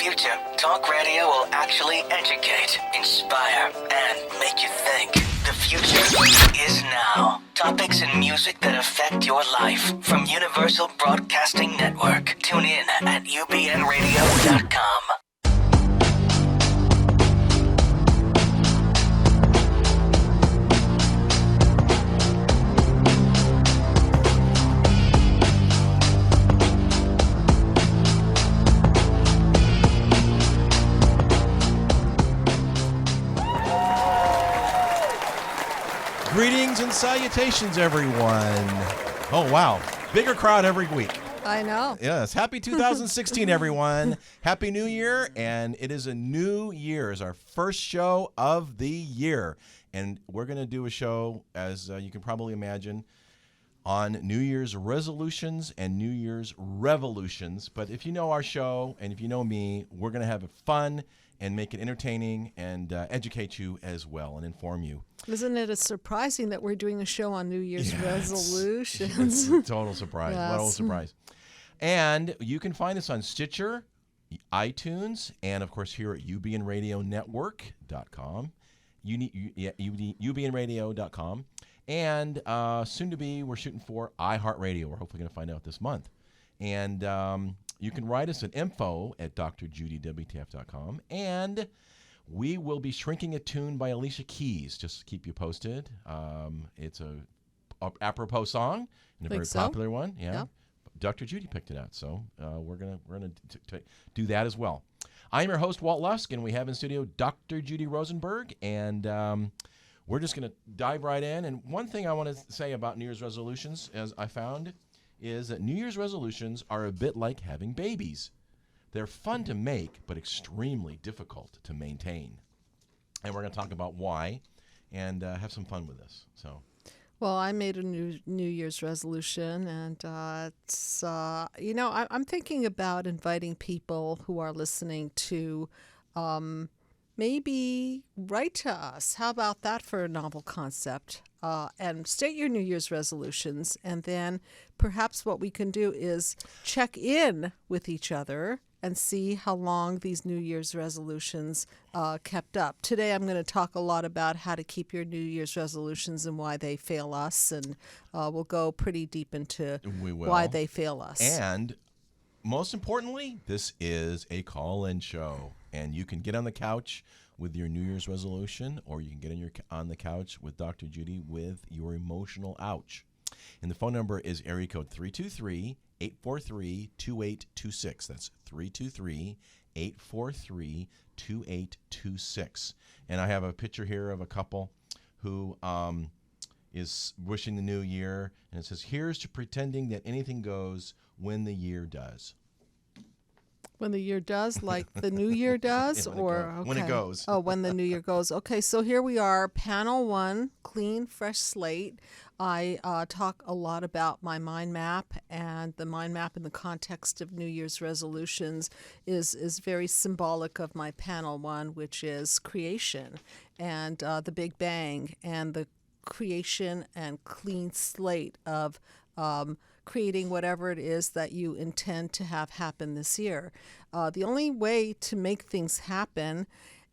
future, talk radio will actually educate, inspire, and make you think. The future is now. Topics and music that affect your life from Universal Broadcasting Network. Tune in at ubnradio.com. Greetings and salutations, everyone. Oh, wow. Bigger crowd every week. I know. Yes. Happy 2016, everyone. Happy New Year. And it is a new year. It's our first show of the year. And we're going to do a show, as you can probably imagine, on New Year's resolutions and New Year's revolutions. But if you know our show and if you know me, we're going to have it fun and make it entertaining and educate you as well and inform you. Isn't it surprising that we're doing a show on New Year's resolutions? It's a total surprise. Yes. Total surprise. And you can find us on Stitcher, iTunes, and, of course, here at ubnradionetwork.com, ubnradio.com. And soon to be, we're shooting for iHeartRadio. We're hopefully going to find out this month. And you can write us at info@drjudywtf.com. And we will be shrinking a tune by Alicia Keys, just to keep you posted. It's a apropos song and a very popular one. Yeah. Yep. Dr. Judy picked it out, so we're gonna do that as well. I'm your host, Walt Lusk, and we have in studio Dr. Judy Rosenberg, and we're just going to dive right in. And one thing I want to say about New Year's resolutions, as I found, is that New Year's resolutions are a bit like having babies. They're fun to make, but extremely difficult to maintain. And we're going to talk about why and have some fun with this. So, well, I made a New Year's resolution, and it's I'm thinking about inviting people who are listening to maybe write to us. How about that for a novel concept? And state your New Year's resolutions, and then perhaps what we can do is check in with each other and see how long these New Year's resolutions kept up. Today I'm going to talk a lot about how to keep your New Year's resolutions and why they fail us, and we'll go pretty deep into why they fail us. And most importantly, this is a call-in show, and you can get on the couch with your New Year's resolution, or you can get on the couch with Dr. Judy with your emotional ouch. And the phone number is area code 323-843-2826. That's 323-843-2826. And I have a picture here of a couple who is wishing the new year, and it says, "Here's to pretending that anything goes when the year does." When the year does, like the new year does? When it goes. Oh, when the new year goes. Okay, so here we are, panel 1, clean, fresh slate. I talk a lot about my mind map, and the mind map in the context of New Year's resolutions is very symbolic of my panel 1, which is creation and the Big Bang and the creation and clean slate of creating whatever it is that you intend to have happen this year. The only way to make things happen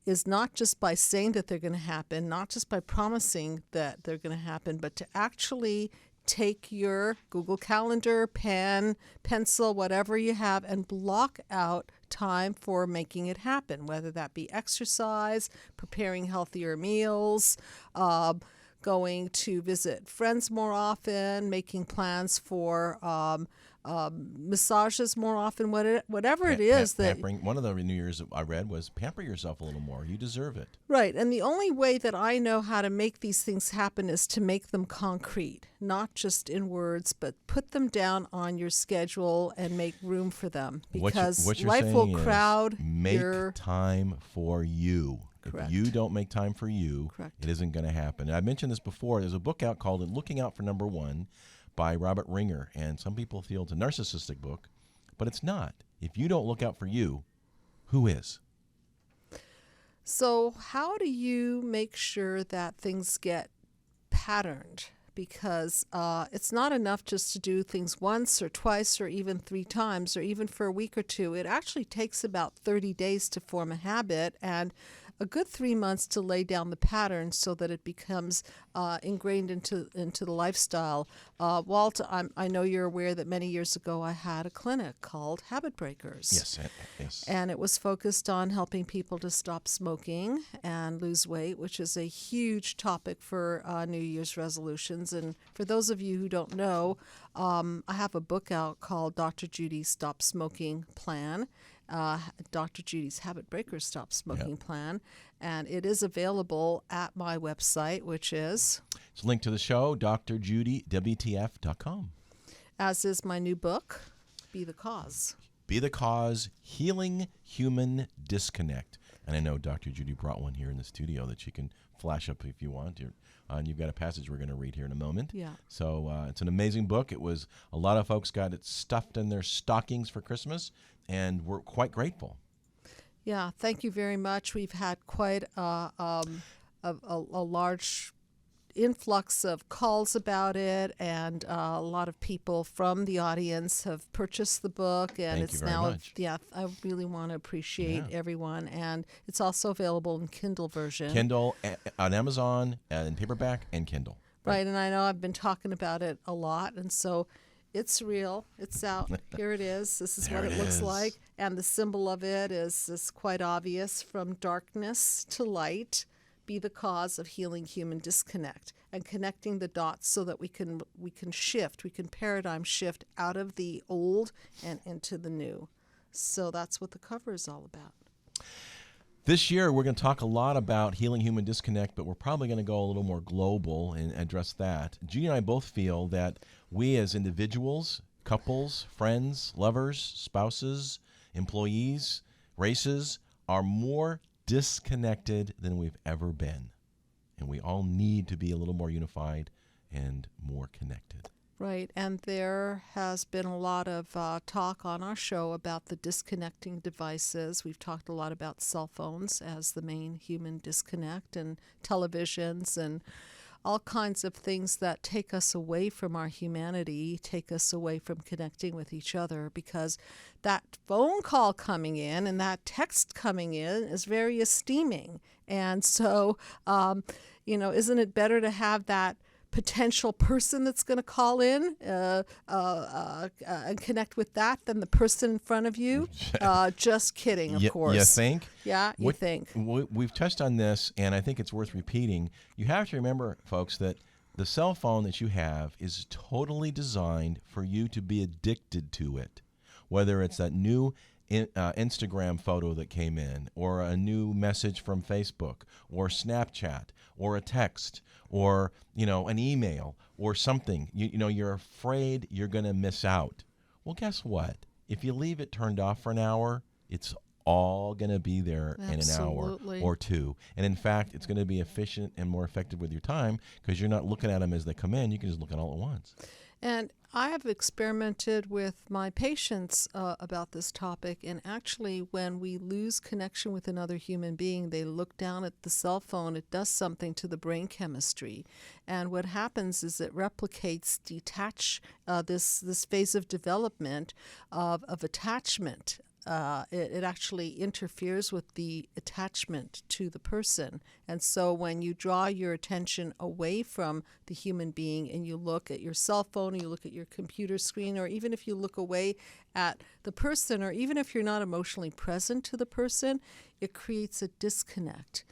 is not just by saying that they're going to happen, not just by promising that they're going to happen, but to actually take your Google Calendar, pen, pencil, whatever you have, and block out time for making it happen, whether that be exercise, preparing healthier meals, going to visit friends more often, making plans for massages more often, whatever it is that... One of the New Year's I read was pamper yourself a little more. You deserve it. Right, and the only way that I know how to make these things happen is to make them concrete, not just in words, but put them down on your schedule and make room for them. Because what you're life saying will crowd make time for you. Correct. If you don't make time for you, Correct. It isn't going to happen. And I mentioned this before. There's a book out called Looking Out for Number One by Robert Ringer. And some people feel it's a narcissistic book, but it's not. If you don't look out for you, who is? So how do you make sure that things get patterned? because it's not enough just to do things once or twice or even 3 times or even for a week or 2. It actually takes about 30 days to form a habit and a good 3 months to lay down the pattern so that it becomes ingrained into the lifestyle. Walt, I know you're aware that many years ago I had a clinic called Habit Breakers. Yes. And it was focused on helping people to stop smoking and lose weight, which is a huge topic for New Year's resolutions. And for those of you who don't know, I have a book out called Dr. Judy's Stop Smoking Plan. Dr. Judy's Habit Breakers Stop Smoking Plan, and it is available at my website, which is... It's linked to the show, drjudywtf.com. As is my new book, Be the Cause. Be the Cause, Healing Human Disconnect. And I know Dr. Judy brought one here in the studio that you can flash up if you want. And you've got a passage we're going to read here in a moment. Yeah. So it's an amazing book. It was a lot of folks got it stuffed in their stockings for Christmas, and we're quite grateful. Yeah, thank you very much. We've had quite a large influx of calls about it, and a lot of people from the audience have purchased the book, and Thank it's you very now much. I really want to appreciate everyone, and it's also available in Kindle version. Kindle on Amazon and paperback and Kindle. Right, and I know I've been talking about it a lot, and so it's real. It's out. Here it is. This is what it looks like, and the symbol of it is quite obvious: from darkness to light. Be the cause of healing human disconnect, and connecting the dots so that we can paradigm shift out of the old and into the new. So that's what the cover is all about. This year, we're going to talk a lot about healing human disconnect, but we're probably going to go a little more global and address that. Judy and I both feel that we as individuals, couples, friends, lovers, spouses, employees, races, are more disconnected than we've ever been. And we all need to be a little more unified and more connected. Right, and there has been a lot of talk on our show about the disconnecting devices. We've talked a lot about cell phones as the main human disconnect, and televisions, and all kinds of things that take us away from our humanity, take us away from connecting with each other, because that phone call coming in and that text coming in is very esteeming. And so, isn't it better to have that potential person that's going to call in and connect with that than the person in front of you? Just kidding, of course. You think? Yeah, you think. We've touched on this, and I think it's worth repeating. You have to remember, folks, that the cell phone that you have is totally designed for you to be addicted to it, whether it's that new Instagram photo that came in, or a new message from Facebook, or Snapchat, or a text, or an email, or something. You're afraid you're going to miss out. Well, guess what? If you leave it turned off for an hour, it's all going to be there in an hour or 2. And in fact, it's going to be efficient and more effective with your time, because you're not looking at them as they come in. You can just look at all at once. And I have experimented with my patients about this topic, and actually when we lose connection with another human being, they look down at the cell phone, it does something to the brain chemistry. And what happens is it replicates this phase of development of attachment. It actually interferes with the attachment to the person. And so when you draw your attention away from the human being and you look at your cell phone, or you look at your computer screen, or even if you look away at the person, or even if you're not emotionally present to the person, it creates a disconnect.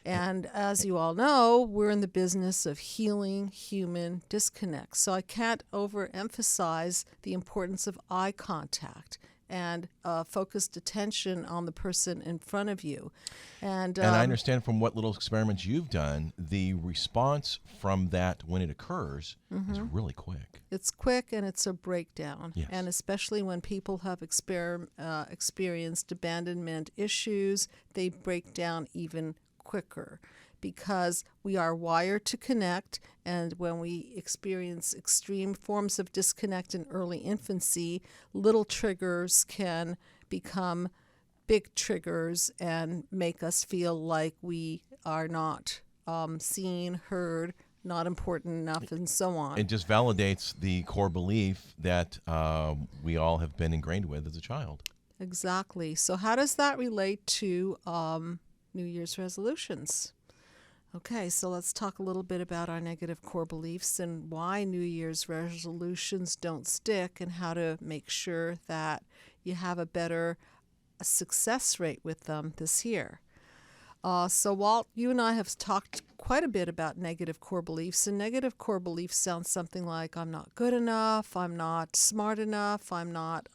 And as you all know, we're in the business of healing human disconnects. So I can't overemphasize the importance of eye contact and focused attention on the person in front of you. And I understand from what little experiments you've done, the response from that when it occurs is really quick. It's quick, and it's a breakdown. Yes. And especially when people have experienced abandonment issues, they break down even quicker, because we are wired to connect, and when we experience extreme forms of disconnect in early infancy, little triggers can become big triggers and make us feel like we are not seen, heard, not important enough, and so on. It just validates the core belief that we all have been ingrained with as a child. Exactly. So how does that relate to New Year's resolutions? Okay, so let's talk a little bit about our negative core beliefs and why New Year's resolutions don't stick, and how to make sure that you have a better success rate with them this year. So Walt, you and I have talked quite a bit about negative core beliefs, and negative core beliefs sound something like I'm not good enough, I'm not smart enough, I'm not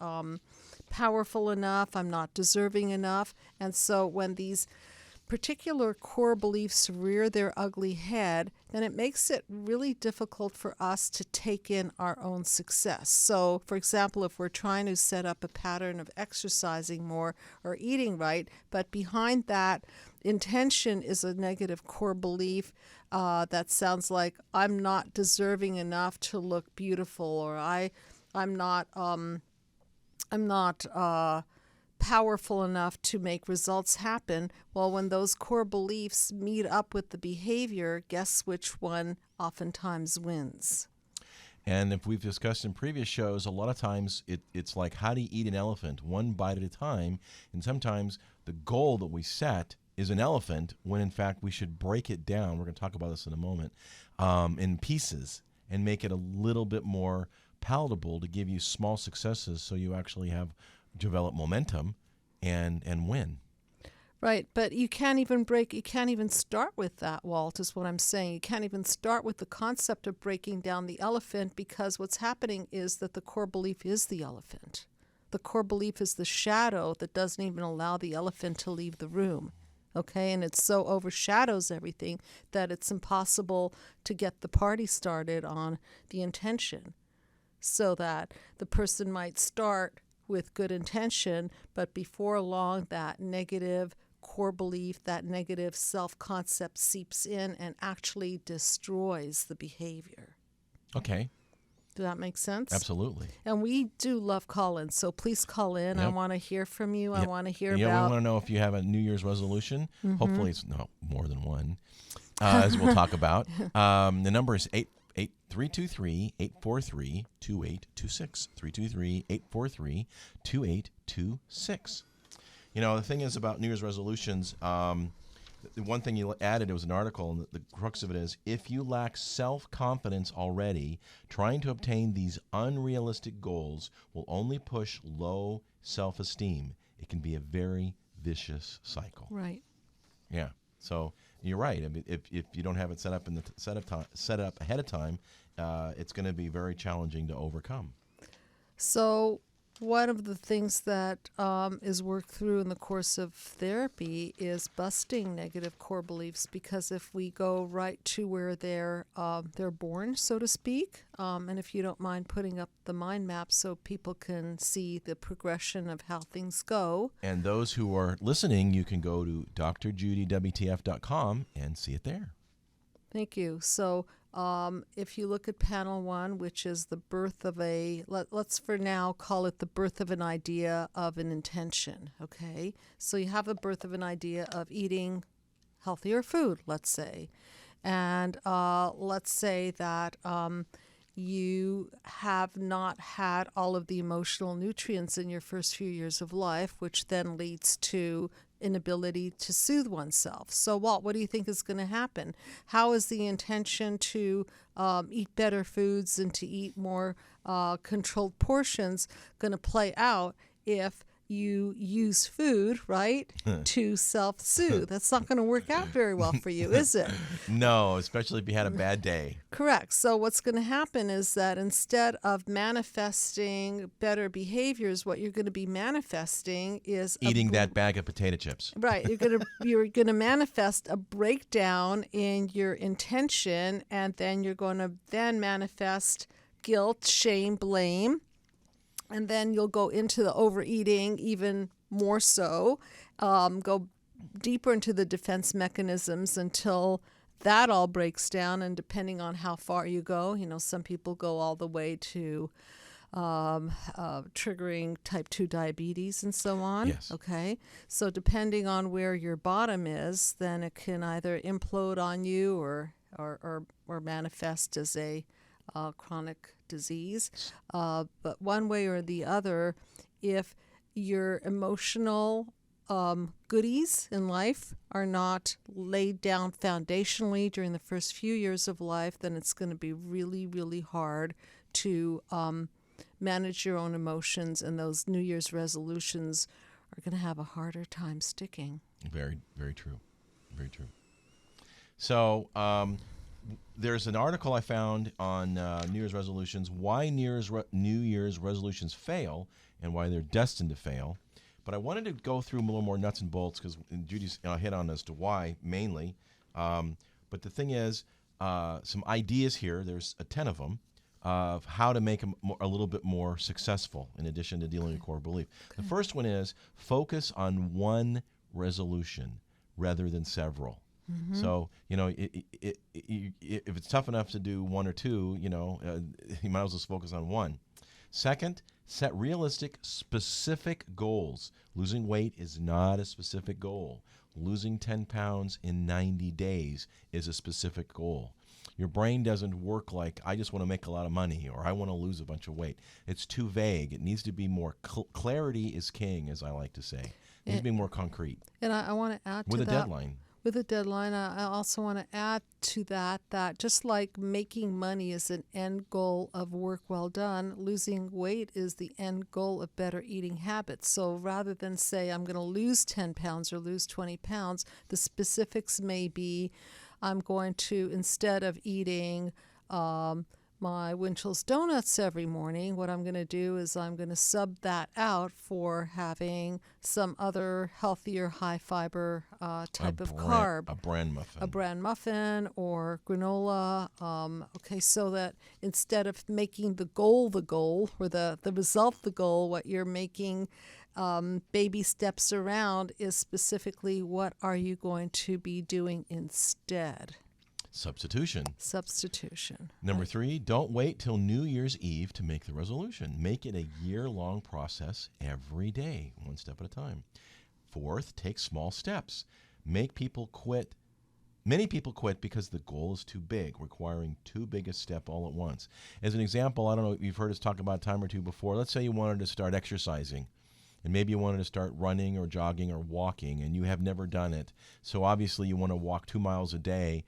powerful enough, I'm not deserving enough. And so when these particular core beliefs rear their ugly head, then it makes it really difficult for us to take in our own success. So, for example, if we're trying to set up a pattern of exercising more or eating right, but behind that intention is a negative core belief that sounds like I'm not deserving enough to look beautiful, or I'm not powerful enough to make results happen. Well, when those core beliefs meet up with the behavior, guess which one oftentimes wins? And if we've discussed in previous shows, a lot of times it's like, how do you eat an elephant? One bite at a time. And sometimes the goal that we set is an elephant, when in fact we should break it down. We're going to talk about this in a moment, in pieces, and make it a little bit more palatable to give you small successes, so you actually develop momentum and win. Right, but you can't even start with that, Walt, is what I'm saying. You can't even start with the concept of breaking down the elephant, because what's happening is that the core belief is the elephant. The core belief is the shadow that doesn't even allow the elephant to leave the room. Okay, and it so overshadows everything that it's impossible to get the party started on the intention, so that the person might start with good intention, but before long that negative core belief, that negative self-concept seeps in and actually destroys the behavior. Okay. Does that make sense? Absolutely. And we do love call-ins, so please call in. Yep. I want to hear from you. Yep. I want to hear we about... want to know if you have a New Year's resolution. Mm-hmm. Hopefully it's more than one, as we'll talk about. The number is 323-843-2826. 323-843-2826. You know, the thing is about New Year's resolutions, the one thing you added, it was an article, and the crux of it is, if you lack self-confidence already, trying to obtain these unrealistic goals will only push low self-esteem. It can be a very vicious cycle. Right. Yeah. So you're right. I mean, if you don't have it set up set up ahead of time, it's going to be very challenging to overcome. So one of the things that is worked through in the course of therapy is busting negative core beliefs, because if we go right to where they're born, so to speak, and if you don't mind putting up the mind map so people can see the progression of how things go. And those who are listening, you can go to drjudywtf.com and see it there. Thank you. So if you look at panel 1, which is the birth of let's for now call it the birth of an idea of an intention, okay? So you have the birth of an idea of eating healthier food, let's say. And let's say that you have not had all of the emotional nutrients in your first few years of life, which then leads to inability to soothe oneself. So, Walt, what do you think is going to happen? How is the intention to eat better foods and to eat more controlled portions going to play out if you use food, right, to self-soothe? That's not going to work out very well for you, is it? No, especially if you had a bad day. Correct. So what's going to happen is that instead of manifesting better behaviors, what you're going to be manifesting is eating that bag of potato chips. Right. You're going to manifest a breakdown in your intention, and then you're going to manifest guilt, shame, blame. And then you'll go into the overeating even more so, go deeper into the defense mechanisms until that all breaks down. And depending on how far you go, some people go all the way to triggering type 2 diabetes and so on. Yes. Okay. So depending on where your bottom is, then it can either implode on you or or manifest as a chronic disease. But one way or the other, if your emotional goodies in life are not laid down foundationally during the first few years of life, then it's going to be really, really hard to manage your own emotions, and those New Year's resolutions are going to have a harder time sticking. Very, very true. Very true. So there's an article I found on New Year's resolutions, why New Year's resolutions fail and why they're destined to fail. But I wanted to go through a little more nuts and bolts because Judy's hit on as to why mainly. But the thing is, some ideas here, there's 10 of them, of how to make them a little bit more successful in addition to dealing with core belief. The first one is focus on one resolution rather than several. Mm-hmm. So, if it's tough enough to do one or two, you might as well focus on one. Second, set realistic, specific goals. Losing weight is not a specific goal. Losing 10 pounds in 90 days is a specific goal. Your brain doesn't work like, I just want to make a lot of money or I want to lose a bunch of weight. It's too vague. It needs to be more, clarity is king, as I like to say. It needs to be more concrete. And I want to add to that. With a deadline. With a deadline, I also want to add to that just like making money is an end goal of work well done, losing weight is the end goal of better eating habits. So rather than say I'm going to lose 10 pounds or lose 20 pounds, the specifics may be I'm going to, instead of eating my Winchell's donuts every morning, what I'm going to do is I'm going to sub that out for having some other healthier, high-fiber type of carb. A bran muffin. A bran muffin or granola. So that instead of making the goal or the result the goal, what you're making baby steps around is specifically what are you going to be doing instead. Substitution. Number 3, don't wait till New Year's Eve to make the resolution. Make it a year-long process every day, one step at a time. 4th, take small steps. Many people quit because the goal is too big, requiring too big a step all at once. As an example, I don't know if you've heard us talk about a time or two before. Let's say you wanted to start exercising. And maybe you wanted to start running or jogging or walking, and you have never done it. So obviously you want to walk 2 miles a day.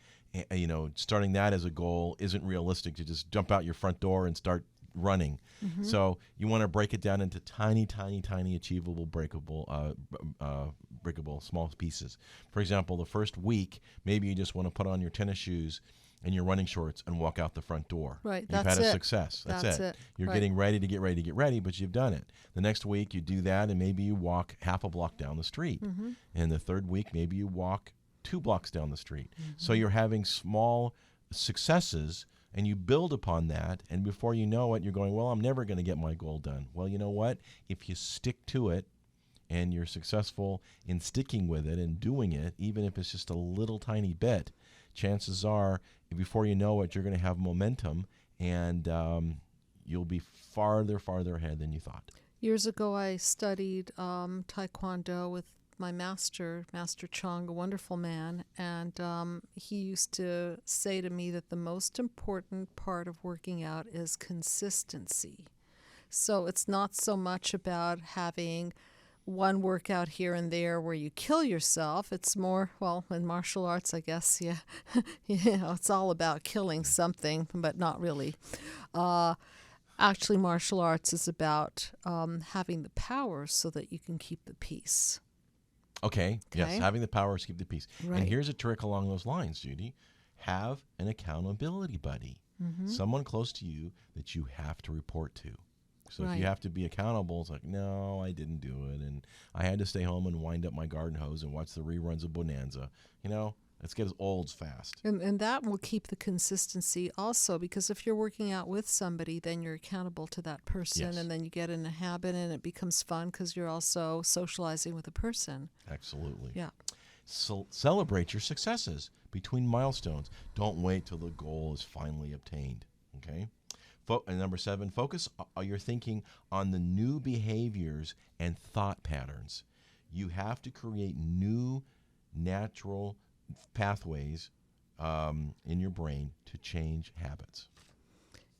Starting that as a goal isn't realistic to just jump out your front door and start running. Mm-hmm. So you want to break it down into tiny, tiny, tiny, achievable, breakable small pieces. For example, the first week, maybe you just want to put on your tennis shoes and your running shorts and walk out the front door. Right, You've had a success. That's it. You're getting ready to get ready, but you've done it. The next week, you do that, and maybe you walk half a block down the street. Mm-hmm. And the third week, maybe you walk 2 blocks down the street. Mm-hmm. So you're having small successes, and you build upon that, and before you know it, you're going, well, I'm never going to get my goal done. Well, you know what? If you stick to it, and you're successful in sticking with it and doing it, even if it's just a little tiny bit, chances are, before you know it, you're going to have momentum, and you'll be farther ahead than you thought. Years ago, I studied Taekwondo with my Master Chong, a wonderful man, and he used to say to me that the most important part of working out is consistency. So it's not so much about having one workout here and there where you kill yourself. It's more, in martial arts, I guess, it's all about killing something, but not really. Actually, martial arts is about having the power so that you can keep the peace. Okay, yes, having the power to keep the peace. Right. And here's a trick along those lines, Judy. Have an accountability buddy, someone close to you that you have to report to. So if you have to be accountable, it's like, no, I didn't do it, and I had to stay home and wind up my garden hose and watch the reruns of Bonanza. Let's get old fast. And that will keep the consistency also, because if you're working out with somebody, then you're accountable to that person, yes. And then you get in a habit, and it becomes fun because you're also socializing with a person. Absolutely. Yeah. So celebrate your successes between milestones. Don't wait till the goal is finally obtained. Okay. And number 7, focus your thinking on the new behaviors and thought patterns. You have to create new natural pathways in your brain to change habits.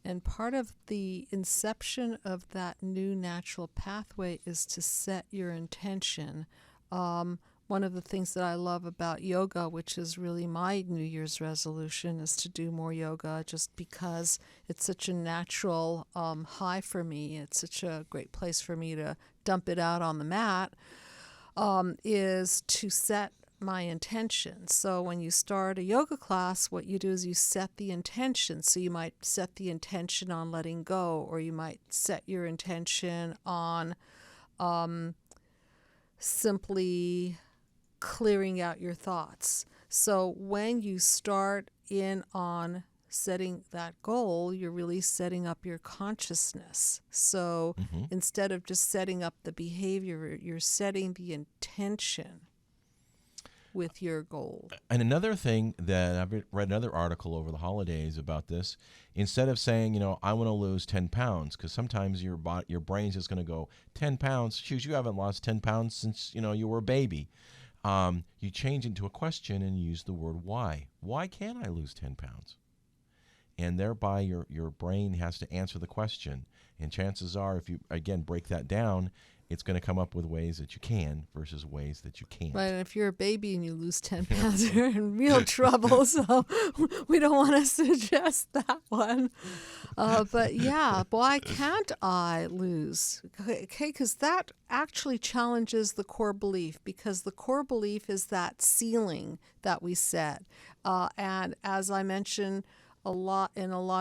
And part of the inception of that new natural pathway is to set your intention. One of the things that I love about yoga, which is really my New Year's resolution, is to do more yoga just because it's such a natural high for me. It's such a great place for me to dump it out on the mat, is to set my intention. So when you start a yoga class, what you do is you set the intention. So you might set the intention on letting go, or you might set your intention on simply clearing out your thoughts. So when you start in on setting that goal, you're really setting up your consciousness. So instead of just setting up the behavior, you're setting the intention with your goal. And another thing that I've read another article over the holidays about this, instead of saying, I want to lose 10 pounds, because sometimes your brain's just going to go, 10 pounds, shoot, you haven't lost 10 pounds since, you were a baby. You change into a question and use the word why. Why can't I lose 10 pounds? And thereby your brain has to answer the question. And chances are, if you, again, break that down, it's going to come up with ways that you can versus ways that you can't. Right, and if you're a baby and you lose 10 pounds, you're in real trouble, so we don't want to suggest that one. But yeah, why can't I lose? Okay, because that actually challenges the core belief, because the core belief is that ceiling that we set. And as I mentioned a lot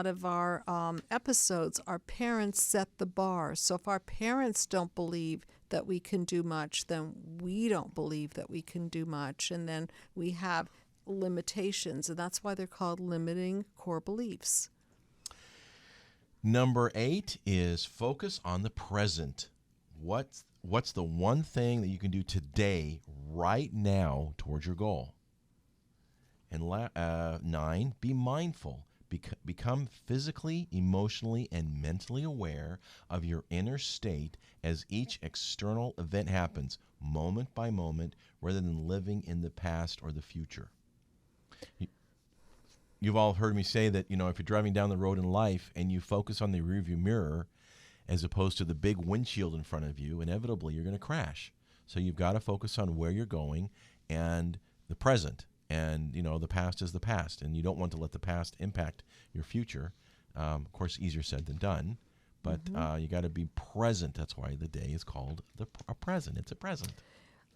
of our episodes, our parents set the bar. So if our parents don't believe that we can do much, then we don't believe that we can do much, and then we have limitations, and that's why they're called limiting core beliefs. Number 8 is focus on the present. What's the one thing that you can do today, right now, towards your goal? And 9, be mindful. Become physically, emotionally, and mentally aware of your inner state as each external event happens, moment by moment, rather than living in the past or the future. You've all heard me say that, if you're driving down the road in life and you focus on the rearview mirror as opposed to the big windshield in front of you, inevitably you're going to crash. So you've got to focus on where you're going and the present. And, the past is the past, and you don't want to let the past impact your future. Of course, easier said than done, but you got to be present. That's why the day is called a present. It's a present.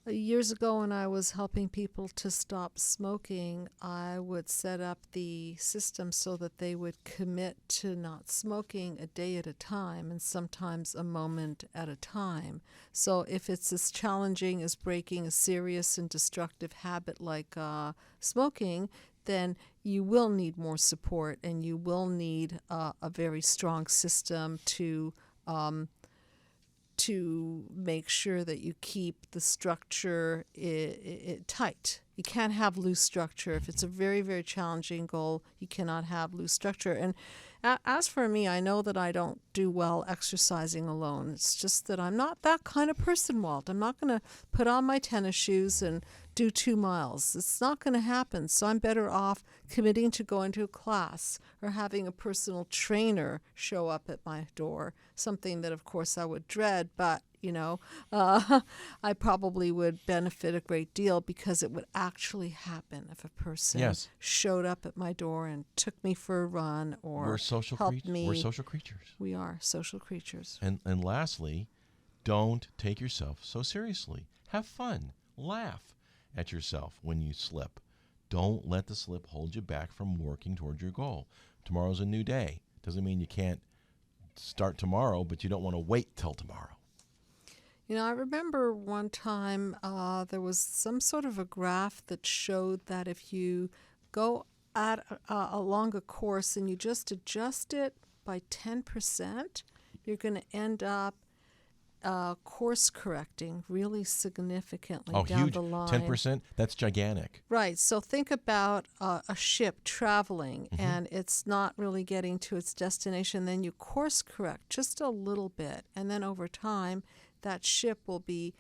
Years ago, when I was helping people to stop smoking, I would set up the system so that they would commit to not smoking a day at a time, and sometimes a moment at a time. So if it's as challenging as breaking a serious and destructive habit like smoking, then you will need more support, and you will need a very strong system to make sure that you keep the structure tight. You can't have loose structure. If it's a very, very challenging goal, you cannot have loose structure. And as for me, I know that I don't do well exercising alone. It's just that I'm not that kind of person, Walt. I'm not going to put on my tennis shoes and do 2 miles. It's not going to happen. So I'm better off committing to going to a class or having a personal trainer show up at my door, something that, of course, I would dread, but I probably would benefit a great deal because it would actually happen if a person showed up at my door and took me for a run or helped me. We're social creatures. We are social creatures. And lastly, don't take yourself so seriously. Have fun. Laugh at yourself when you slip. Don't let the slip hold you back from working toward your goal. Tomorrow's a new day. Doesn't mean you can't start tomorrow, but you don't want to wait till tomorrow. I remember one time there was some sort of a graph that showed that if you go along a course and you just adjust it by 10%, you're going to end up course correcting really significantly down the line. 10%? That's gigantic. Right. So think about a ship traveling and it's not really getting to its destination. Then you course correct just a little bit. And then over time, that ship will be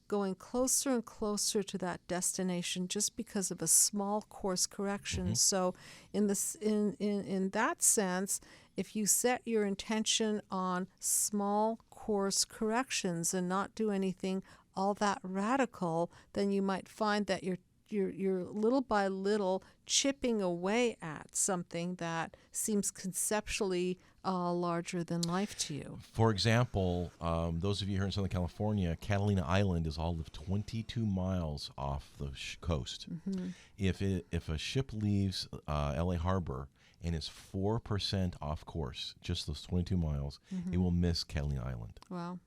going closer and closer to that destination just because of a small course correction. So in that sense, if you set your intention on small course corrections and not do anything all that radical, then you might find that you're little by little chipping away at something that seems conceptually larger than life to you. For example, those of you here in Southern California, Catalina Island is all of 22 miles off the coast. If a ship leaves LA Harbor and is 4% off course, just those 22 miles, it will miss Catalina Island. Wow.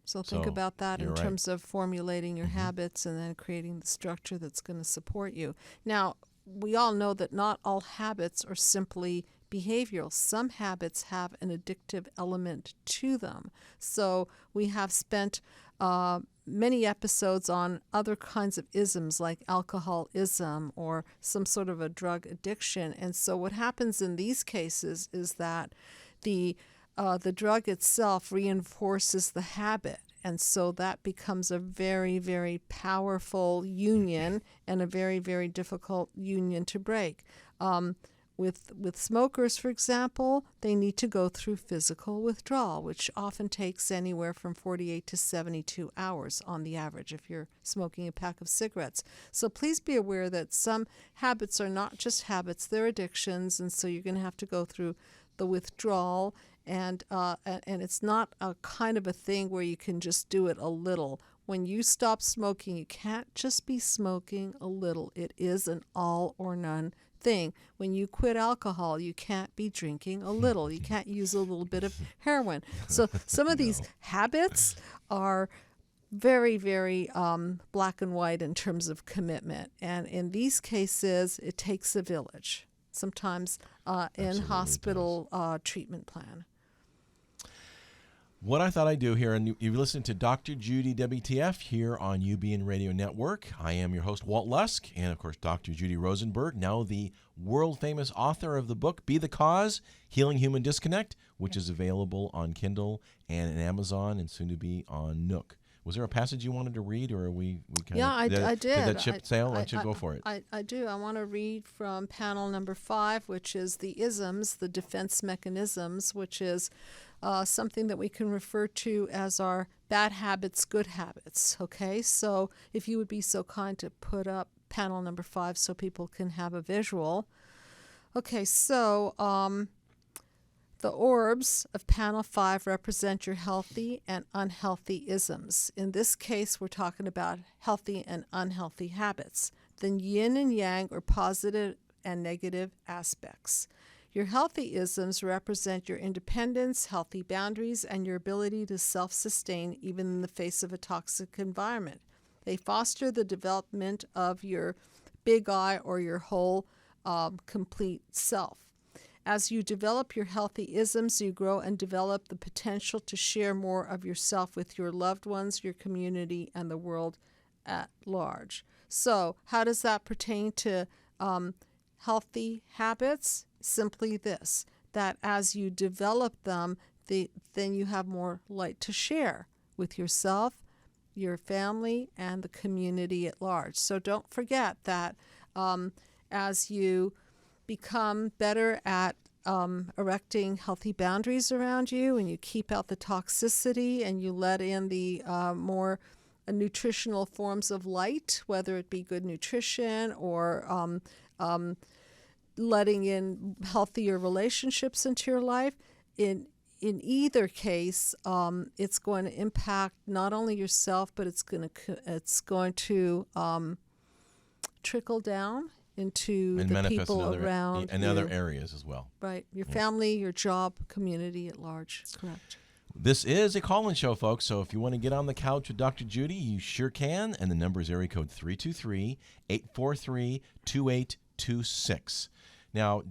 So think about that in terms of formulating your habits and then creating the structure that's going to support you. Now, we all know that not all habits are simply behavioral. Some habits have an addictive element to them. So we have spent many episodes on other kinds of isms like alcoholism or some sort of a drug addiction. And so what happens in these cases is that the drug itself reinforces the habit. And so that becomes a very, very powerful union and a very, very difficult union to break. With smokers, for example, they need to go through physical withdrawal, which often takes anywhere from 48 to 72 hours on the average if you're smoking a pack of cigarettes. So please be aware that some habits are not just habits, they're addictions, and so you're going to have to go through the withdrawal. And it's not a kind of a thing where you can just do it a little. When you stop smoking, you can't just be smoking a little. It is an all or none thing. When you quit alcohol, you can't be drinking a little. You can't use a little bit of heroin. So some of these habits are very, very black and white in terms of commitment. And in these cases, it takes a village, sometimes in hospital treatment plan. What I thought I'd do here, and you've listened to Dr. Judy WTF here on UBN Radio Network. I am your host, Walt Lusk, and of course, Dr. Judy Rosenberg, now the world-famous author of the book, Be the Cause, Healing Human Disconnect, which is available on Kindle and Amazon and soon to be on Nook. Was there a passage you wanted to read, or are we kind of... I did. Did that ship sail? Why don't you go for it? I do. I want to read from panel number 5, which is the isms, the defense mechanisms, which is something that we can refer to as our bad habits, good habits. Okay, so if you would be so kind to put up panel number 5 so people can have a visual. Okay, so the orbs of panel 5 represent your healthy and unhealthy isms. In this case, we're talking about healthy and unhealthy habits. The yin and yang are positive and negative aspects. Your healthy isms represent your independence, healthy boundaries, and your ability to self-sustain even in the face of a toxic environment. They foster the development of your big I or your whole complete self. As you develop your healthy isms, you grow and develop the potential to share more of yourself with your loved ones, your community, and the world at large. So how does that pertain to healthy habits? Simply this, that as you develop them, then you have more light to share with yourself, your family, and the community at large. So don't forget that as you become better at erecting healthy boundaries around you, and you keep out the toxicity, and you let in the more nutritional forms of light, whether it be good nutrition or letting in healthier relationships into your life, in either case, it's going to impact not only yourself, but it's going to trickle down into and the people around and you. Other areas as well. Right, your family, your job, community at large. Correct. This is a call-in show, folks, so if you want to get on the couch with Dr. Judy, you sure can, and the number is area code 323-843-2826. Now,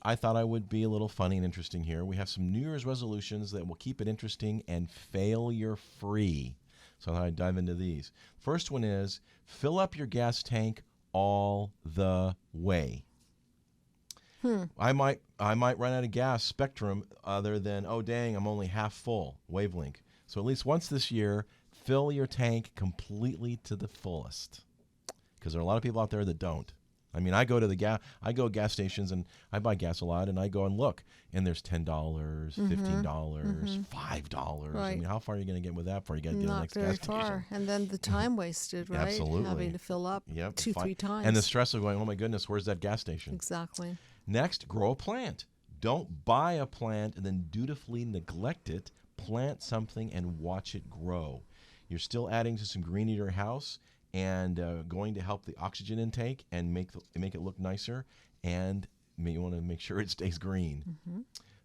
I thought I would be a little funny and interesting here. We have some New Year's resolutions that will keep it interesting and failure-free. So I thought I'd dive into these. First one is, fill up your gas tank all the way. I might run out of gas spectrum other than, oh, dang, I'm only half full, wavelength. So at least once this year, fill your tank completely to the fullest, because there are a lot of people out there that don't. I mean, I go to gas stations and I buy gas a lot, and I go and look, and there's $10, $15, $5. Right. I mean, how far are you going to get with that before you got to get to the next gas station? Not very far. And then the time wasted, right? Absolutely. Having to fill up 2-3 times. And the stress of going, oh my goodness, where's that gas station? Exactly. Next, grow a plant. Don't buy a plant and then dutifully neglect it. Plant something and watch it grow. You're still adding to some green in your house, and going to help the oxygen intake and make it look nicer, and you want to make sure it stays green.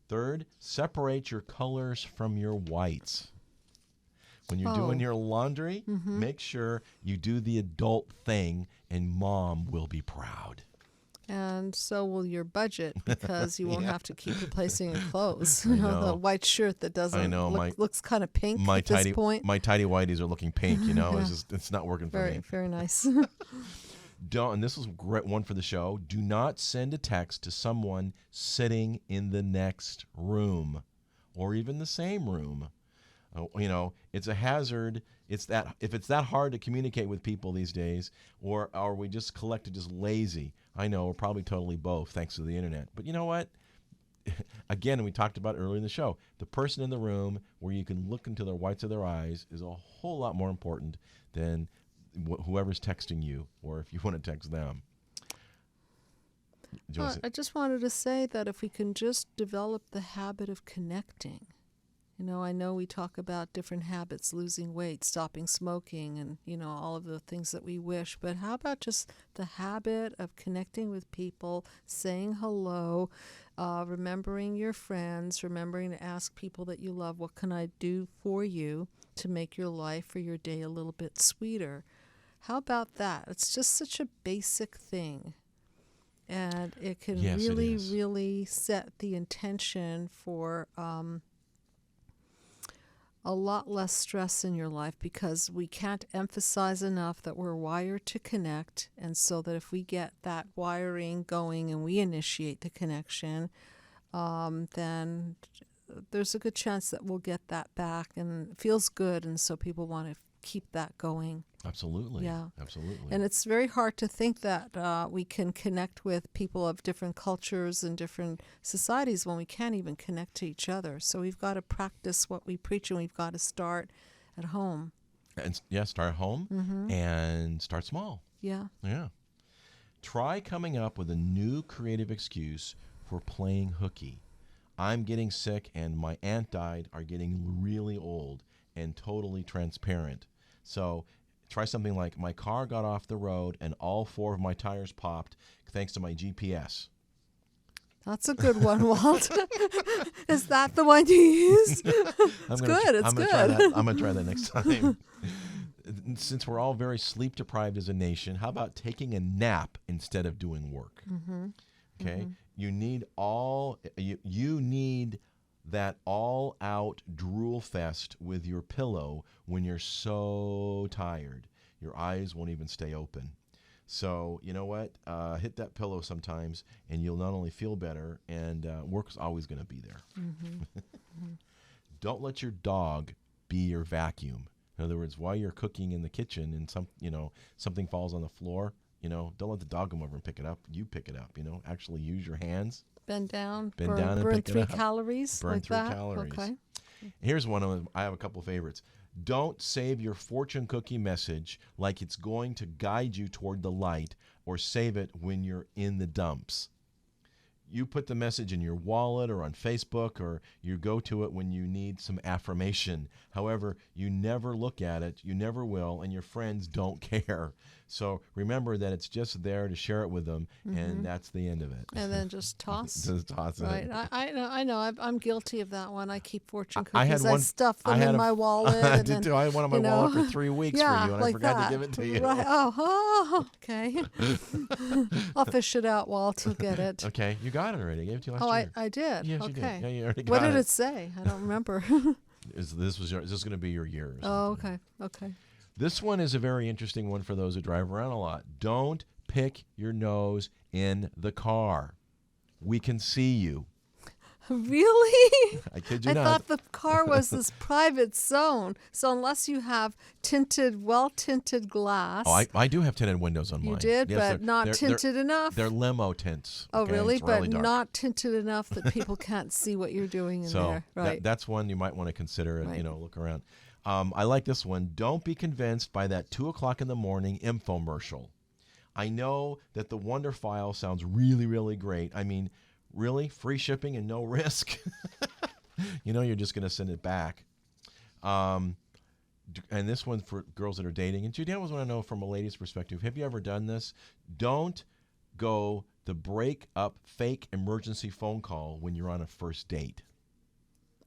Third, separate your colors from your whites. When you're doing your laundry, make sure you do the adult thing, and Mom will be proud. And so will your budget, because you won't have to keep replacing your clothes. You know, the white shirt that doesn't looks kind of pink at this point. My tidy whities are looking pink, you know. It's not working for me. Very nice. And this is a great one for the show. Do not send a text to someone sitting in the next room or even the same room. You know, it's a hazard. If it's that hard to communicate with people these days, or are we just collected just lazy? I know we're probably totally both, thanks to the internet. But you know what? Again, we talked about earlier in the show, the person in the room where you can look into the whites of their eyes is a whole lot more important than whoever's texting you, or if you want to text them. I just wanted to say that if we can just develop the habit of connecting. You know, I know we talk about different habits, losing weight, stopping smoking, and, you know, all of the things that we wish. But how about just the habit of connecting with people, saying hello, remembering your friends, remembering to ask people that you love, what can I do for you to make your life or your day a little bit sweeter? How about that? It's just such a basic thing. And it can really set the intention for a lot less stress in your life, because we can't emphasize enough that we're wired to connect, and so that if we get that wiring going and we initiate the connection, then there's a good chance that we'll get that back, and it feels good, and so people want to keep that going. Absolutely. Yeah. Absolutely. And it's very hard to think that we can connect with people of different cultures and different societies when we can't even connect to each other. So we've got to practice what we preach, and we've got to start at home. And start at home and start small. Yeah. Yeah. Try coming up with a new creative excuse for playing hooky. I'm getting sick and my aunt died are getting really old and totally transparent. So try something like, my car got off the road and all 4 of my tires popped thanks to my GPS. That's a good one, Walt. Is that the one you use? It's good. I'm going to try that next time. Since we're all very sleep deprived as a nation, how about taking a nap instead of doing work? Okay? You need you need that all-out drool fest with your pillow when you're so tired. Your eyes won't even stay open. So, you know what? Hit that pillow sometimes, and you'll not only feel better, and work's always going to be there. Don't let your dog be your vacuum. In other words, while you're cooking in the kitchen and something falls on the floor, don't let the dog come over and pick it up. You pick it up, actually use your hands. Bend down and burn pick 3 it up. calories. Burn like 3 that? calories. Okay. Here's one of them. I have a couple of favorites. Don't save your fortune cookie message like it's going to guide you toward the light, or save it when you're in the dumps. You put the message in your wallet or on Facebook, or you go to it when you need some affirmation. However, you never look at it, you never will, and your friends don't care. So remember that it's just there to share it with them, and that's the end of it. And then just toss. Just toss it. Right. I know. I'm guilty of that one. I keep fortune cookies. I stuff them in my wallet. I did too. I had one in my wallet for 3 weeks for you, and like I forgot that. to give it to you. Right. Oh, okay. I'll fish it out, Walt. I'll get it. Okay, you got it already. I gave it to you last year. I did. Yes, okay. you did. Yeah, you already got what did it. it say? I don't remember. Is this going to be your year? Oh, okay. This one is a very interesting one for those who drive around a lot. Don't pick your nose in the car. We can see you. Really? I kid you I not. thought the car was this private zone. So unless you have well-tinted glass. Oh, I do have tinted windows on mine. You did, Yes, but not tinted enough. They're limo tints. Oh, okay? really? It's But really dark. not tinted enough that people can't see what you're doing in So there. Right. that's one you might want to consider and Right. look around. I like this one. Don't be convinced by that 2:00 in the morning infomercial. I know that the Wonder File sounds really, really great. I mean, really, free shipping and no risk. You're just going to send it back. And this one's for girls that are dating. And Judy, I always want to know from a lady's perspective, have you ever done this? Don't go the break up fake emergency phone call when you're on a first date.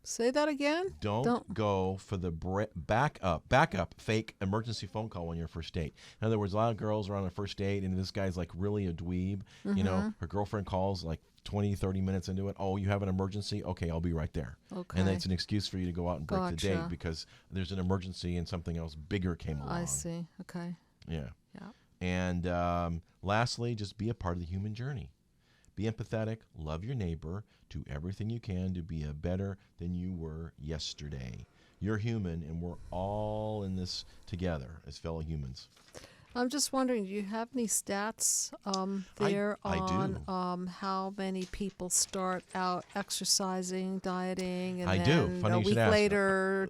Say that again? Don't go for the backup fake emergency phone call when you're on a first date. In other words, a lot of girls are on a first date and this guy's like really a dweeb. Her girlfriend calls like 20, 30 minutes into it. Oh, you have an emergency? Okay, I'll be right there. Okay. And it's an excuse for you to go out and break the date Gotcha. because there's an emergency and something else bigger came along. I see. Okay. Yeah. Yeah. And lastly, just be a part of the human journey. Be empathetic, love your neighbor, do everything you can to be a better than you were yesterday. You're human, and we're all in this together as fellow humans. I'm just wondering, do you have any stats there I do. on how many people start out exercising, dieting, and I then do. Funny a you should week ask. later,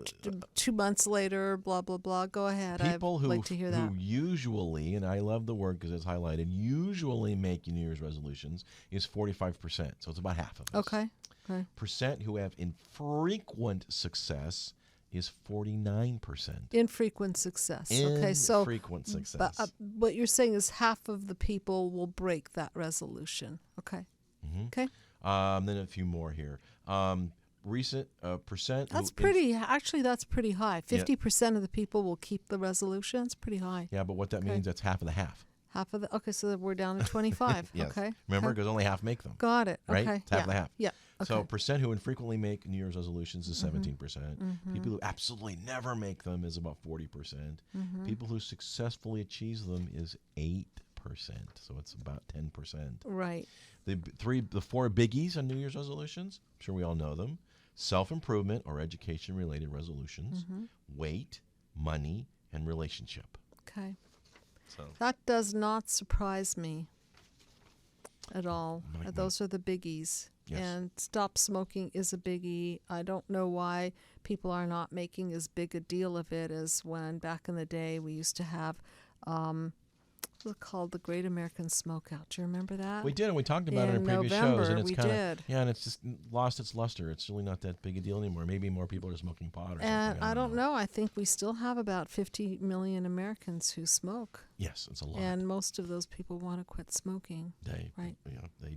2 months later, blah, blah, blah. Go ahead. People I'd like to hear that. who usually, and I love the word because it's highlighted, usually make New Year's resolutions is 45%. So it's about half of us. Okay. Percent who have infrequent success is 49%. Infrequent success. Okay, so Infrequent success. what you're saying is half of the people will break that resolution. Okay. Mm-hmm. Okay. Then a few more here. Recent percent. That's that's pretty high. 50% of the people will keep the resolution. It's pretty high. Yeah, but what that means, that's half of the half. Half of the, okay, so we're down to 25. Yes. Okay. Remember, Okay. because only half make them. Got it. Right? Okay. It's half of the half. Yeah. Okay. So percent who infrequently make New Year's resolutions is 17%. People who absolutely never make them is about 40%. People who successfully achieve them is 8%. So it's about 10%. Right. The four biggies on New Year's resolutions, I'm sure we all know them. Self-improvement or education-related resolutions, weight, money, and relationship. Okay. So That does not surprise me at all. Those are the biggies. Yes. And stop smoking is a biggie. I don't know why people are not making as big a deal of it as when back in the day we used to have what was it called, the Great American Smokeout. Do you remember that? we did, and we talked about it in previous November, shows, and it's we kind did. of and it's just lost its luster. It's really not that big a deal anymore. Maybe more people are smoking pot or something. And I don't know. I think we still have about 50 million Americans who smoke. Yes, it's a lot. And most of those people want to quit smoking. They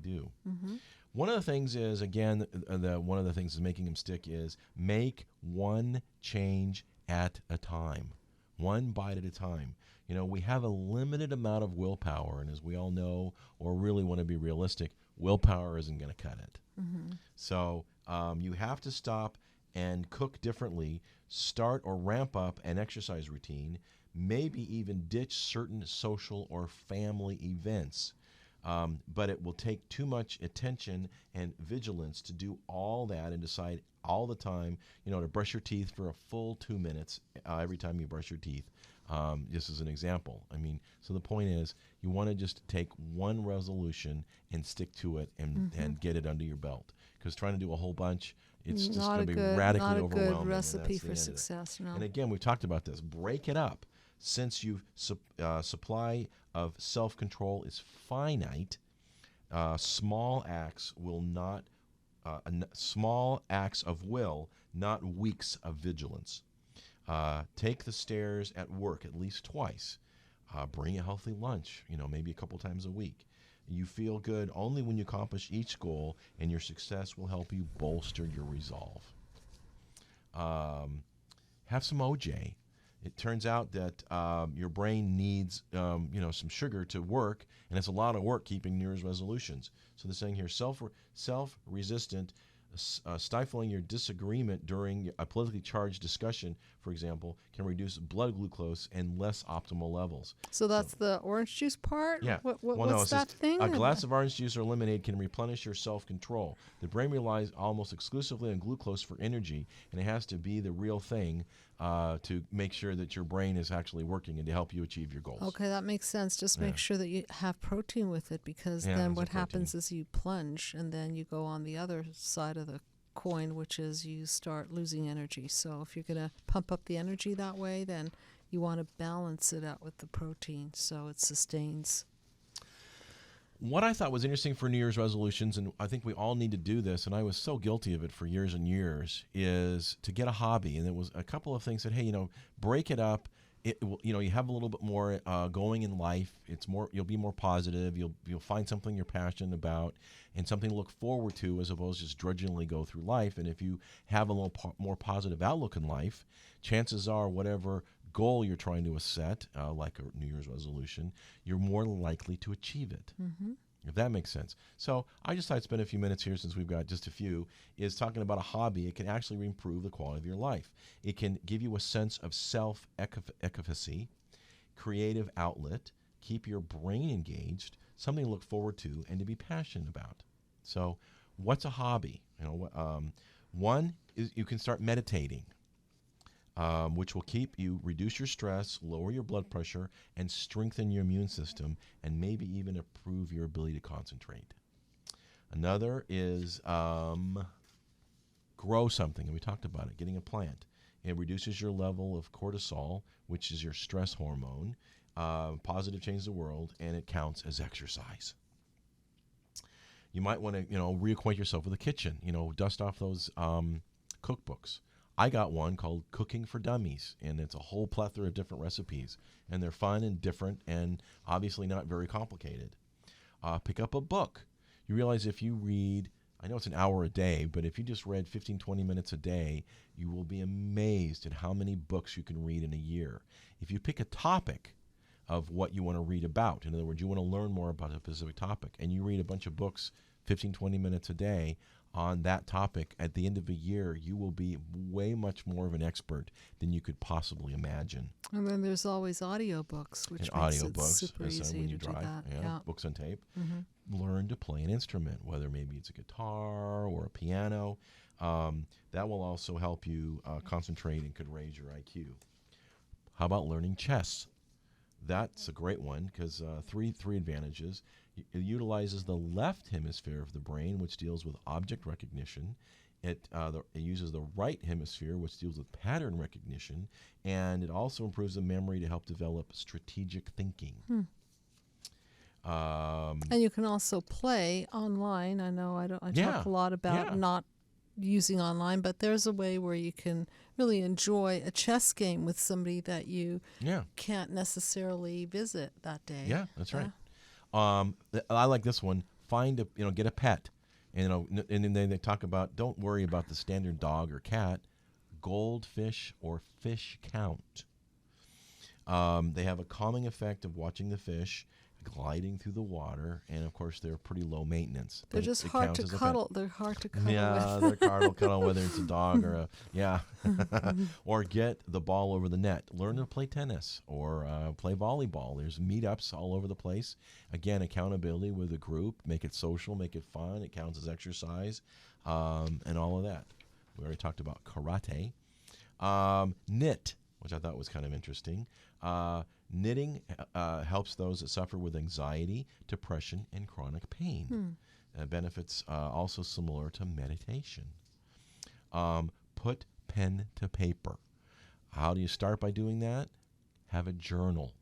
do. Mm-hmm. One of the things is, again, one of the things that's making them stick is make one change at a time, one bite at a time. We have a limited amount of willpower, and as we all know, or really want to be realistic, willpower isn't going to cut it. So you have to stop and cook differently, start or ramp up an exercise routine, maybe even ditch certain social or family events. But it will take too much attention and vigilance to do all that and decide all the time, to brush your teeth for a full 2 minutes every time you brush your teeth. Just as an example. So the point is, you want to just take one resolution and stick to it and get it under your belt. Because trying to do a whole bunch, it's just going to be radically overwhelming. Not a good recipe for success, no. And again, we've talked about this. Break it up. Since your supply of self-control is finite, small acts of will, not weeks of vigilance. Take the stairs at work at least twice. Bring a healthy lunch, maybe a couple times a week. You feel good only when you accomplish each goal, and your success will help you bolster your resolve. Have some OJ. It turns out that your brain needs, some sugar to work, and it's a lot of work keeping New Year's resolutions. So they're saying here, self-resistant Stifling your disagreement during a politically charged discussion, for example, can reduce blood glucose and less optimal levels. So that's the orange juice part? Yeah. What's that thing? A glass of orange juice or lemonade can replenish your self-control. The brain relies almost exclusively on glucose for energy, and it has to be the real thing to make sure that your brain is actually working and to help you achieve your goals. Okay, that makes sense. Just make sure that you have protein with it, because then what happens is you plunge and then you go on the other side of the coin, which is you start losing energy. So if you're going to pump up the energy that way, then you want to balance it out with the protein so it sustains. What I thought was interesting for New Year's resolutions, and I think we all need to do this, and I was so guilty of it for years and years, is to get a hobby. And there was a couple of things that, hey, break it up. You have a little bit more going in life. You'll be more positive. You'll find something you're passionate about and something to look forward to, as opposed to just drudgingly go through life. And if you have a little more positive outlook in life, chances are whatever goal you're trying to set, like a New Year's resolution, you're more likely to achieve it. Mm-hmm. If that makes sense. So I just thought I'd spend a few minutes here, since we've got just a few, is talking about a hobby. It can actually improve the quality of your life. It can give you a sense of self-efficacy, creative outlet, keep your brain engaged, something to look forward to and to be passionate about. So what's a hobby? One is you can start meditating, which will reduce your stress, lower your blood pressure, and strengthen your immune system, and maybe even improve your ability to concentrate. Another is grow something, and we talked about it, getting a plant. It reduces your level of cortisol, which is your stress hormone. Positive change the world, and it counts as exercise. You might want to, reacquaint yourself with the kitchen. Dust off those cookbooks. I got one called Cooking for Dummies, and it's a whole plethora of different recipes, and they're fun and different and obviously not very complicated. Pick up a book. You realize if you read, I know it's an hour a day, but if you just read 15, 20 minutes a day, you will be amazed at how many books you can read in a year. If you pick a topic of what you want to read about, in other words, you want to learn more about a specific topic, and you read a bunch of books 15, 20 minutes a day on that topic, at the end of a year, you will be way much more of an expert than you could possibly imagine. And then there's always audiobooks, which makes it super easy when you to drive, do that. Yeah. Books on tape. Mm-hmm. Learn to play an instrument, whether maybe it's a guitar or a piano. That will also help you concentrate and could raise your IQ. How about learning chess? That's a great one, because three advantages. It utilizes the left hemisphere of the brain, which deals with object recognition. It uses the right hemisphere, which deals with pattern recognition, and it also improves the memory to help develop strategic thinking. And you can also play online. I know I talk a lot about not using online, but there's a way where you can really enjoy a chess game with somebody that you can't necessarily visit that day. Yeah, that's right. I like this one. Get a pet, and then they talk about, don't worry about the standard dog or cat, goldfish or fish count. They have a calming effect of watching the fish gliding through the water, and of course they're pretty low maintenance. They're just hard to cuddle. They're hard to cuddle. Yeah, they're hard to cuddle, whether it's a dog or or get the ball over the net. Learn to play tennis or play volleyball. There's meetups all over the place. Again, accountability with a group. Make it social. Make it fun. It counts as exercise, and all of that. We already talked about karate. Knit, which I thought was kind of interesting. Knitting helps those that suffer with anxiety, depression, and chronic pain. Benefits also similar to meditation. Put pen to paper. How do you start by doing that? Have a journal.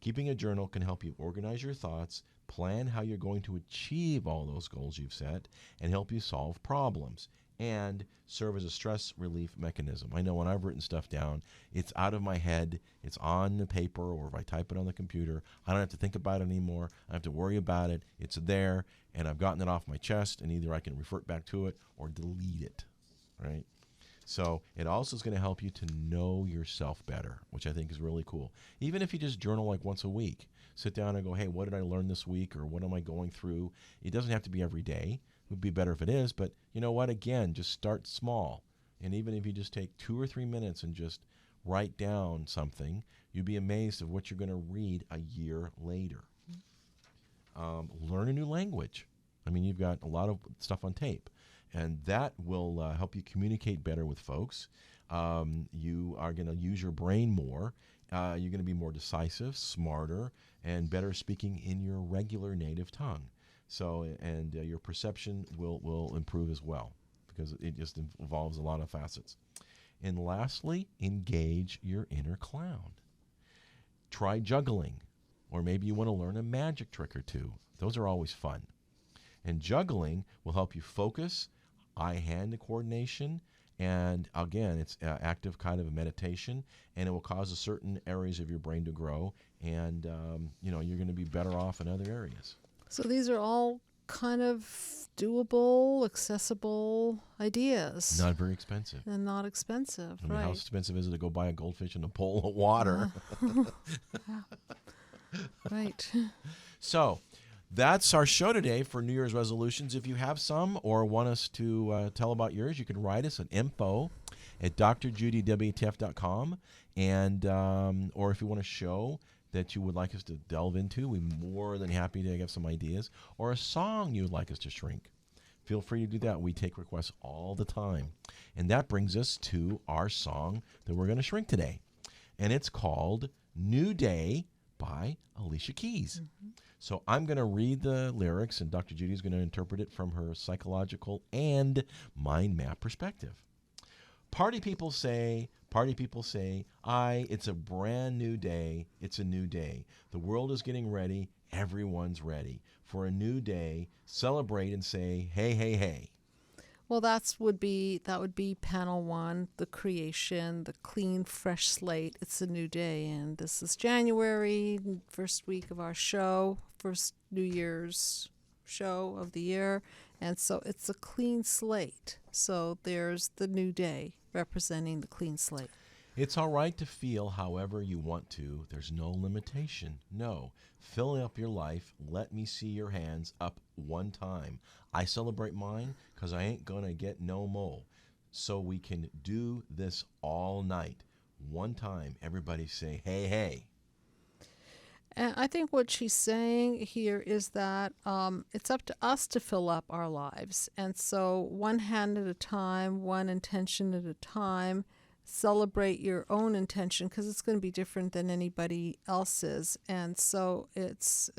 Keeping a journal can help you organize your thoughts, plan how you're going to achieve all those goals you've set, and help you solve problems, and serve as a stress relief mechanism. I know when I've written stuff down, it's out of my head, it's on the paper, or if I type it on the computer, I don't have to think about it anymore. I don't have to worry about it. It's there, and I've gotten it off my chest, and either I can refer back to it or delete it, right? So it also is going to help you to know yourself better, which I think is really cool. Even if you just journal like once a week, sit down and go, hey, what did I learn this week, or what am I going through? It doesn't have to be every day. would be better if it is, but you know what? Again, just start small. And even if you just take 2 or 3 minutes and just write down something, you'd be amazed at what you're going to read a year later. Learn a new language. I mean, you've got a lot of stuff on tape, and that will help you communicate better with folks. You are going to use your brain more. You're going to be more decisive, smarter, and better speaking in your regular native tongue. So, and your perception will improve as well, because it just involves a lot of facets. And lastly, engage your inner clown. Try juggling, or maybe you want to learn a magic trick or two. Those are always fun. And juggling will help you focus, eye-hand coordination, and again, it's active kind of a meditation, and it will cause certain areas of your brain to grow, and you're going to be better off in other areas. So these are all kind of doable, accessible ideas. Not very expensive. And not expensive, I mean, right. how expensive is it to go buy a goldfish in a bowl of water? Right. So that's our show today for New Year's resolutions. If you have some or want us to tell about yours, you can write us at info@drjudywtf.com. And or if you want a show that you would like us to delve into, we're more than happy to give some ideas, or a song you would like us to shrink. Feel free to do that. We take requests all the time. And that brings us to our song that we're going to shrink today. And it's called New Day by Alicia Keys. Mm-hmm. So I'm going to read the lyrics, and Dr. Judy is going to interpret it from her psychological and mind map perspective. Party people say, it's a brand new day, it's a new day. The world is getting ready, everyone's ready. For a new day, celebrate and say, hey, hey, hey. Well, that would be panel 1, the creation, the clean, fresh slate. It's a new day, and this is January, first week of our show, first New Year's show of the year, and so it's a clean slate. So there's the new day representing the clean slate. It's all right to feel however you want to. There's no limitation. No. Fill up your life. Let me see your hands up one time. I celebrate mine because I ain't going to get no more. So we can do this all night. One time, everybody say, hey, hey. And I think what she's saying here is that it's up to us to fill up our lives. And so one hand at a time, one intention at a time, celebrate your own intention, because it's going to be different than anybody else's. And so it's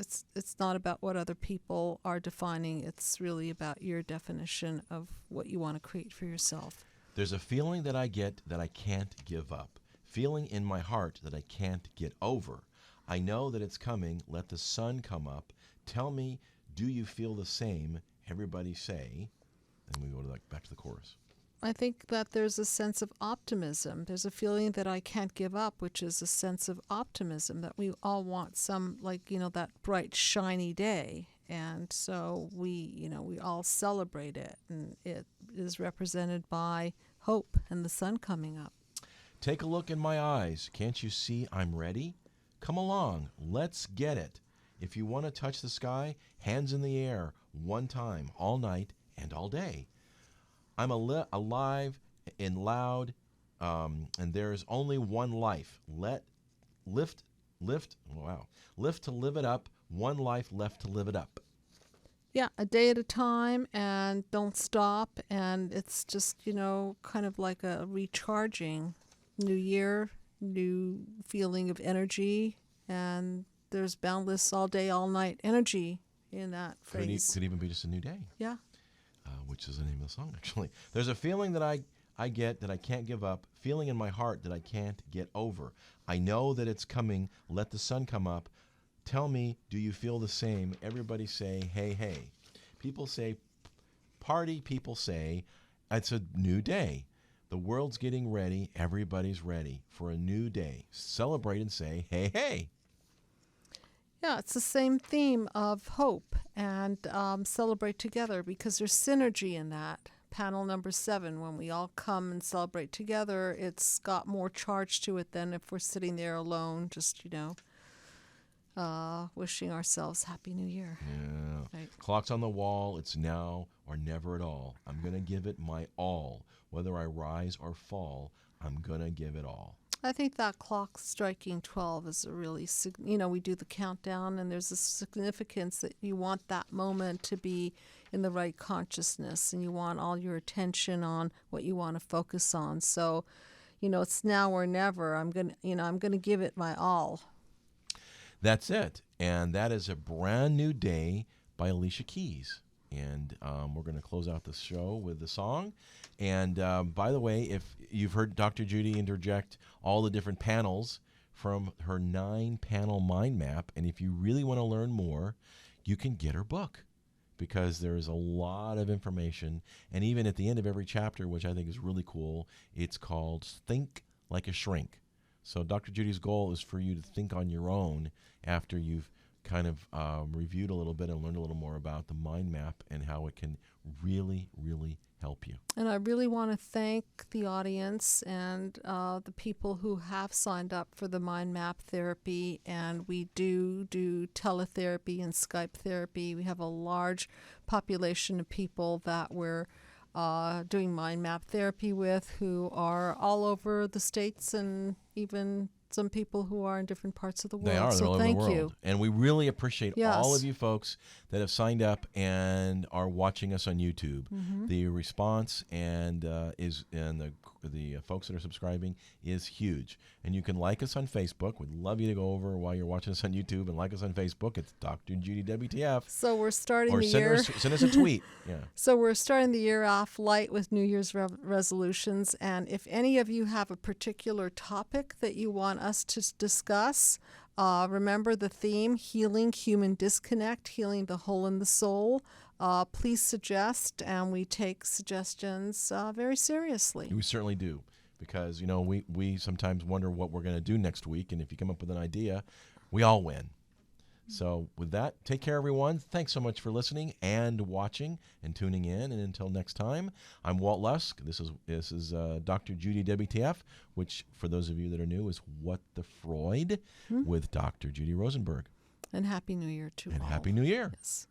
not about what other people are defining. It's really about your definition of what you want to create for yourself. There's a feeling that I get that I can't give up. Feeling in my heart that I can't get over. I know that it's coming. Let the sun come up. Tell me, do you feel the same? Everybody say. And we go back to the chorus. I think that there's a sense of optimism. There's a feeling that I can't give up, which is a sense of optimism, that we all want some, that bright, shiny day. And so we all celebrate it. And it is represented by hope and the sun coming up. Take a look in my eyes. Can't you see I'm ready? Come along, let's get it. If you want to touch the sky, hands in the air, one time, all night and all day. I'm alive and loud, and there's only one life. Lift to live it up, one life left to live it up. Yeah, a day at a time, and don't stop, and it's just, kind of like a recharging. New year, new feeling of energy, and there's boundless all day, all night energy in that phrase. Could even be just a new day. Yeah. Which is the name of the song, actually. There's a feeling that I get that I can't give up, feeling in my heart that I can't get over. I know that it's coming. Let the sun come up. Tell me, do you feel the same? Everybody say, hey, hey. People say, party people say, it's a new day. The world's getting ready. Everybody's ready for a new day. Celebrate and say, hey, hey. Yeah, it's the same theme of hope and celebrate together, because there's synergy in that. Panel number 7, when we all come and celebrate together, it's got more charge to it than if we're sitting there alone, just, wishing ourselves Happy New Year. Yeah. Right. Clock's on the wall. It's now or never at all. I'm going to give it my all. Whether I rise or fall, I'm going to give it all. I think that clock striking 12 is a really, we do the countdown, and there's a significance that you want that moment to be in the right consciousness, and you want all your attention on what you want to focus on. So, it's now or never. I'm going to give it my all. That's it. And that is a brand new day by Alicia Keys. And we're going to close out the show with the song. And by the way, if you've heard Dr. Judy interject all the different panels from her 9-panel mind map, and if you really want to learn more, you can get her book, because there's a lot of information. And even at the end of every chapter, which I think is really cool, it's called Think Like a Shrink. So Dr. Judy's goal is for you to think on your own after you've kind of reviewed a little bit and learned a little more about the mind map and how it can really, really help you. And I really want to thank the audience and the people who have signed up for the mind map therapy. And we do teletherapy and Skype therapy. We have a large population of people that we're doing mind map therapy with, who are all over the States, and even some people who are in different parts of the world. They are. So they're all over thank the world. you. And we really appreciate Yes. all of you folks that have signed up and are watching us on YouTube. Mm-hmm. The response and the folks that are subscribing is huge. And you can like us on Facebook. We'd love you to go over while you're watching us on YouTube and like us on Facebook. It's Dr. Judy WTF. So we're starting Or the year. send us a tweet. Yeah. So we're starting the year off light with New Year's resolutions. And if any of you have a particular topic that you want us to discuss, remember the theme: healing human disconnect, healing the hole in the soul. Please suggest, and we take suggestions very seriously. We certainly do, because we sometimes wonder what we're going to do next week, and if you come up with an idea, we all win. So with that, take care, everyone. Thanks so much for listening and watching and tuning in. And until next time, I'm Walt Lusk. This is Dr. Judy WTF, which, for those of you that are new, is What the Freud with Dr. Judy Rosenberg. And Happy New Year to all. And Happy New Year. Yes.